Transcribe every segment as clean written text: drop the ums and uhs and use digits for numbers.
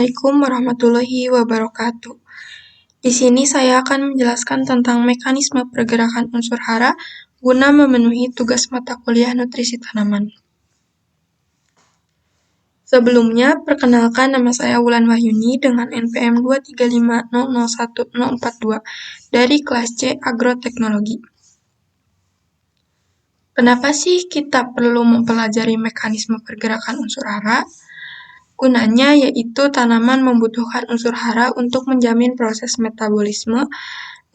Assalamualaikum warahmatullahi wabarakatuh. Di sini saya akan menjelaskan tentang mekanisme pergerakan unsur hara guna memenuhi tugas mata kuliah nutrisi tanaman. Sebelumnya, perkenalkan nama saya Wulan Wahyuni dengan NPM 235001042 dari kelas C Agroteknologi. Kenapa sih kita perlu mempelajari mekanisme pergerakan unsur hara? Gunanya yaitu tanaman membutuhkan unsur hara untuk menjamin proses metabolisme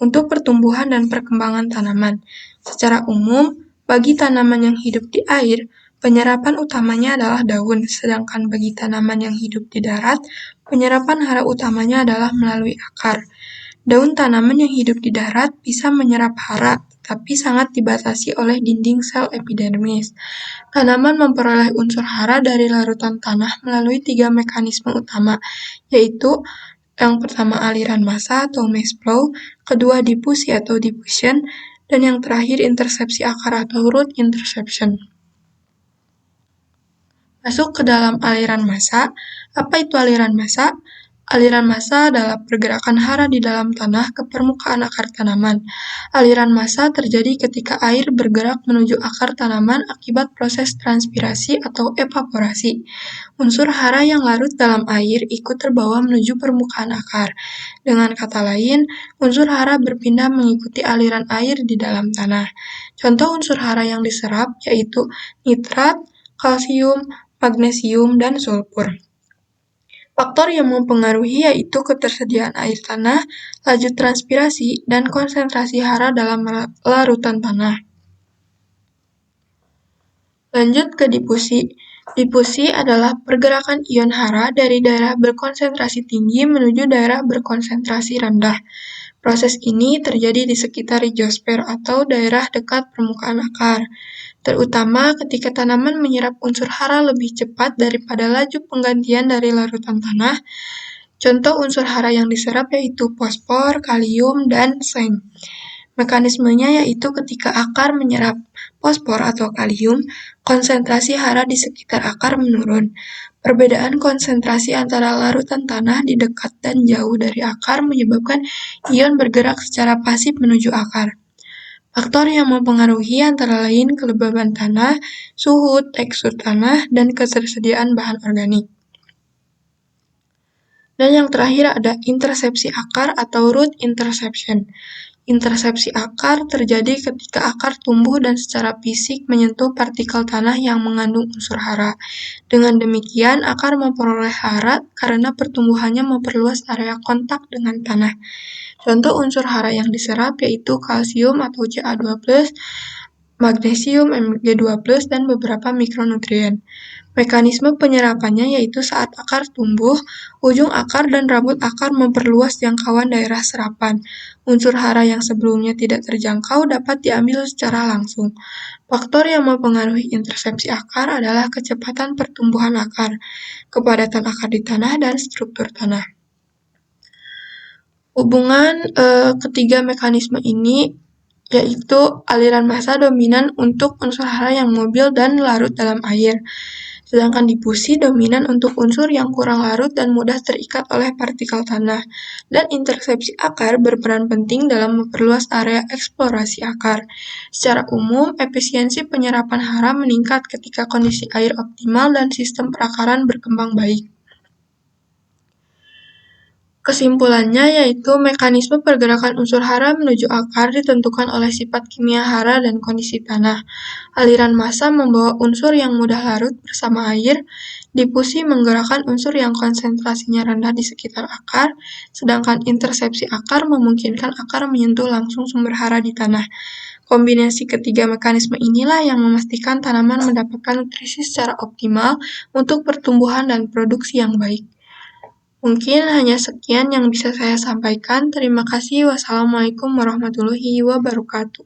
untuk pertumbuhan dan perkembangan tanaman. Secara umum, bagi tanaman yang hidup di air, penyerapan utamanya adalah daun, sedangkan bagi tanaman yang hidup di darat, penyerapan hara utamanya adalah melalui akar. Daun tanaman yang hidup di darat bisa menyerap hara, tapi sangat dibatasi oleh dinding sel epidermis. Tanaman memperoleh unsur hara dari larutan tanah melalui 3 mekanisme utama, yaitu yang pertama aliran massa atau mass flow, kedua difusi atau diffusion, dan yang terakhir intersepsi akar atau root interception. Masuk ke dalam aliran massa. Apa itu aliran massa? Aliran massa adalah pergerakan hara di dalam tanah ke permukaan akar tanaman. Aliran massa terjadi ketika air bergerak menuju akar tanaman akibat proses transpirasi atau evaporasi. Unsur hara yang larut dalam air ikut terbawa menuju permukaan akar. Dengan kata lain, unsur hara berpindah mengikuti aliran air di dalam tanah. Contoh unsur hara yang diserap yaitu nitrat, kalsium, magnesium, dan sulfur. Faktor yang mempengaruhi yaitu ketersediaan air tanah, laju transpirasi, dan konsentrasi hara dalam larutan tanah. Lanjut ke difusi. Difusi adalah pergerakan ion hara dari daerah berkonsentrasi tinggi menuju daerah berkonsentrasi rendah. Proses ini terjadi di sekitar rizosfer atau daerah dekat permukaan akar, terutama ketika tanaman menyerap unsur hara lebih cepat daripada laju penggantian dari larutan tanah. Contoh unsur hara yang diserap yaitu fosfor, kalium, dan seng. Mekanismenya yaitu ketika akar menyerap fosfor atau kalium, konsentrasi hara di sekitar akar menurun. Perbedaan konsentrasi antara larutan tanah di dekat dan jauh dari akar menyebabkan ion bergerak secara pasif menuju akar. Faktor yang mempengaruhi antara lain kelembaban tanah, suhu, tekstur tanah, dan ketersediaan bahan organik. Dan yang terakhir ada intersepsi akar atau root interception. Intersepsi akar terjadi ketika akar tumbuh dan secara fisik menyentuh partikel tanah yang mengandung unsur hara. Dengan demikian, akar memperoleh hara karena pertumbuhannya memperluas area kontak dengan tanah. Contoh unsur hara yang diserap yaitu kalsium atau Ca2+, magnesium Mg2+, dan beberapa mikronutrien. Mekanisme penyerapannya yaitu saat akar tumbuh, ujung akar dan rambut akar memperluas jangkauan daerah serapan. Unsur hara yang sebelumnya tidak terjangkau dapat diambil secara langsung. Faktor yang mempengaruhi intersepsi akar adalah kecepatan pertumbuhan akar, kepadatan akar di tanah, dan struktur tanah. Hubungan ketiga mekanisme ini yaitu aliran massa dominan untuk unsur hara yang mobil dan larut dalam air. Sedangkan difusi dominan untuk unsur yang kurang larut dan mudah terikat oleh partikel tanah. Dan intersepsi akar berperan penting dalam memperluas area eksplorasi akar. Secara umum, efisiensi penyerapan hara meningkat ketika kondisi air optimal dan sistem perakaran berkembang baik. Kesimpulannya yaitu mekanisme pergerakan unsur hara menuju akar ditentukan oleh sifat kimia hara dan kondisi tanah. Aliran massa membawa unsur yang mudah larut bersama air, difusi menggerakkan unsur yang konsentrasinya rendah di sekitar akar, sedangkan intersepsi akar memungkinkan akar menyentuh langsung sumber hara di tanah. Kombinasi ketiga mekanisme inilah yang memastikan tanaman mendapatkan nutrisi secara optimal untuk pertumbuhan dan produksi yang baik. Mungkin hanya sekian yang bisa saya sampaikan. Terima kasih. Wassalamualaikum warahmatullahi wabarakatuh.